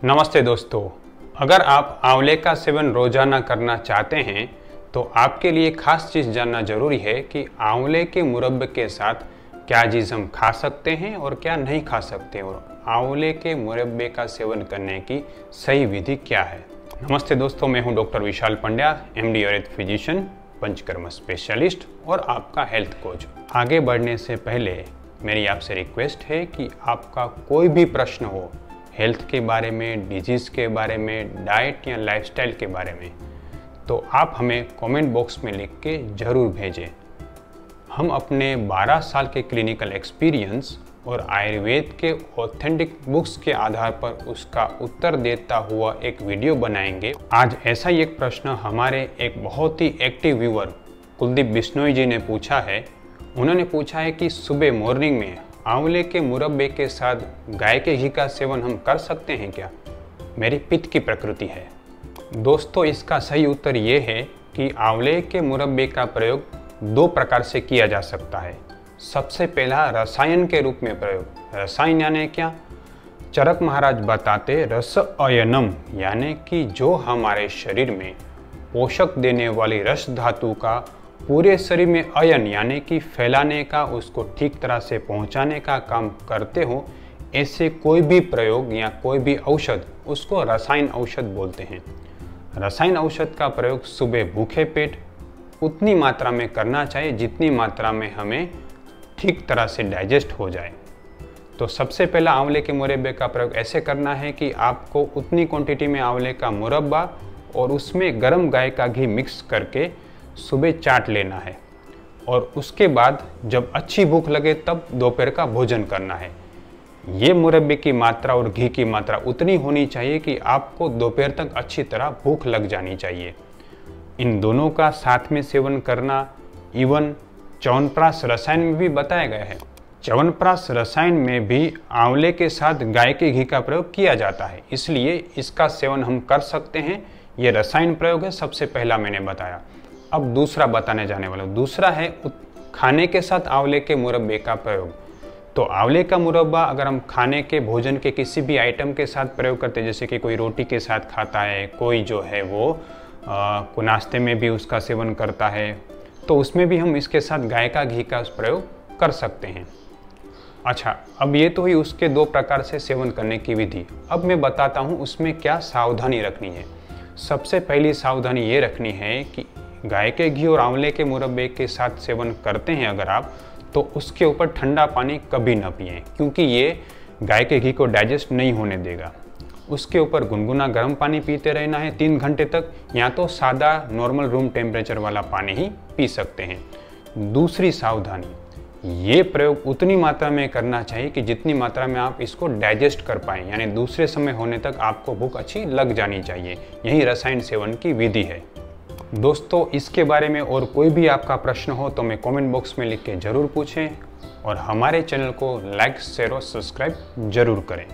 नमस्ते दोस्तों, अगर आप आंवले का सेवन रोजाना करना चाहते हैं तो आपके लिए खास चीज़ जानना जरूरी है कि आंवले के मुरब्बे के साथ क्या चीज़ हम खा सकते हैं और क्या नहीं खा सकते और आंवले के मुरब्बे का सेवन करने की सही विधि क्या है। नमस्ते दोस्तों, मैं हूं doctor Vishal Pandya, MD Ayurveda physician, Panchakarma specialist और आपका हेल्थ कोच। आगे बढ़ने से पहले मेरी आपसे रिक्वेस्ट है कि आपका कोई भी प्रश्न हो हेल्थ के बारे में, डिजीज़ के बारे में, डाइट या लाइफस्टाइल के बारे में, तो आप हमें कमेंट बॉक्स में लिख के ज़रूर भेजें। हम अपने 12 साल के क्लिनिकल एक्सपीरियंस और आयुर्वेद के ऑथेंटिक बुक्स के आधार पर उसका उत्तर देता हुआ एक वीडियो बनाएंगे। आज ऐसा ही एक प्रश्न हमारे एक बहुत ही एक्टिव व्यूअर कुलदीप बिश्नोई जी ने पूछा है। उन्होंने पूछा है कि सुबह मॉर्निंग में आंवले के मुरब्बे के साथ गाय के घी का सेवन हम कर सकते हैं क्या? मेरी पित्त की प्रकृति है। दोस्तों, इसका सही उत्तर ये है कि आंवले के मुरब्बे का प्रयोग दो प्रकार से किया जा सकता है। सबसे पहला रसायन के रूप में प्रयोग। रसायन यानी क्या? चरक महाराज बताते रस अयनम, यानी कि जो हमारे शरीर में पोषक देने वाली रस धातु का पूरे शरीर में अयन यानी कि फैलाने का, उसको ठीक तरह से पहुंचाने का काम करते हो, ऐसे कोई भी प्रयोग या कोई भी औषध, उसको रसायन औषध बोलते हैं। रसायन औषध का प्रयोग सुबह भूखे पेट उतनी मात्रा में करना चाहिए जितनी मात्रा में हमें ठीक तरह से डाइजेस्ट हो जाए। तो सबसे पहला आंवले के मुरब्बे का प्रयोग ऐसे करना है कि आपको उतनी क्वांटिटी में आंवले का मुरब्बा और उसमें गर्म गाय का घी मिक्स करके सुबह चाट लेना है और उसके बाद जब अच्छी भूख लगे तब दोपहर का भोजन करना है। ये मुरब्बे की मात्रा और घी की मात्रा उतनी होनी चाहिए कि आपको दोपहर तक अच्छी तरह भूख लग जानी चाहिए। इन दोनों का साथ में सेवन करना इवन च्यवनप्राश रसायन में भी बताया गया है। च्यवनप्राश रसायन में भी आंवले के साथ गाय के घी का प्रयोग किया जाता है, इसलिए इसका सेवन हम कर सकते हैं। ये रसायन प्रयोग है, सबसे पहला मैंने बताया। अब दूसरा बताने जाने वाला हूं। दूसरा है खाने के साथ आंवले के मुरब्बे का प्रयोग। तो आंवले का मुरब्बा अगर हम खाने के भोजन के किसी भी आइटम के साथ प्रयोग करते हैं, जैसे कि कोई रोटी के साथ खाता है, कोई जो है वो नाश्ते में भी उसका सेवन करता है, तो उसमें भी हम इसके साथ गाय का घी का प्रयोग कर सकते हैं। अच्छा, अब ये तो ही उसके दो प्रकार से सेवन करने की विधि। अब मैं बताता हूँ उसमें क्या सावधानी रखनी है। सबसे पहली सावधानी ये रखनी है कि गाय के घी और आंवले के मुरब्बे के साथ सेवन करते हैं अगर आप, तो उसके ऊपर ठंडा पानी कभी ना पिएं, क्योंकि ये गाय के घी को डाइजेस्ट नहीं होने देगा। उसके ऊपर गुनगुना गर्म पानी पीते रहना है 3 घंटे तक, या तो सादा नॉर्मल रूम टेम्परेचर वाला पानी ही पी सकते हैं। दूसरी सावधानी, ये प्रयोग उतनी मात्रा में करना चाहिए कि जितनी मात्रा में आप इसको डाइजेस्ट कर पाएँ, यानी दूसरे समय होने तक आपको भूख अच्छी लग जानी चाहिए। यही रसायन सेवन की विधि है। दोस्तों, इसके बारे में और कोई भी आपका प्रश्न हो तो मैं कमेंट बॉक्स में लिख के ज़रूर पूछें और हमारे चैनल को लाइक, शेयर और सब्सक्राइब ज़रूर करें।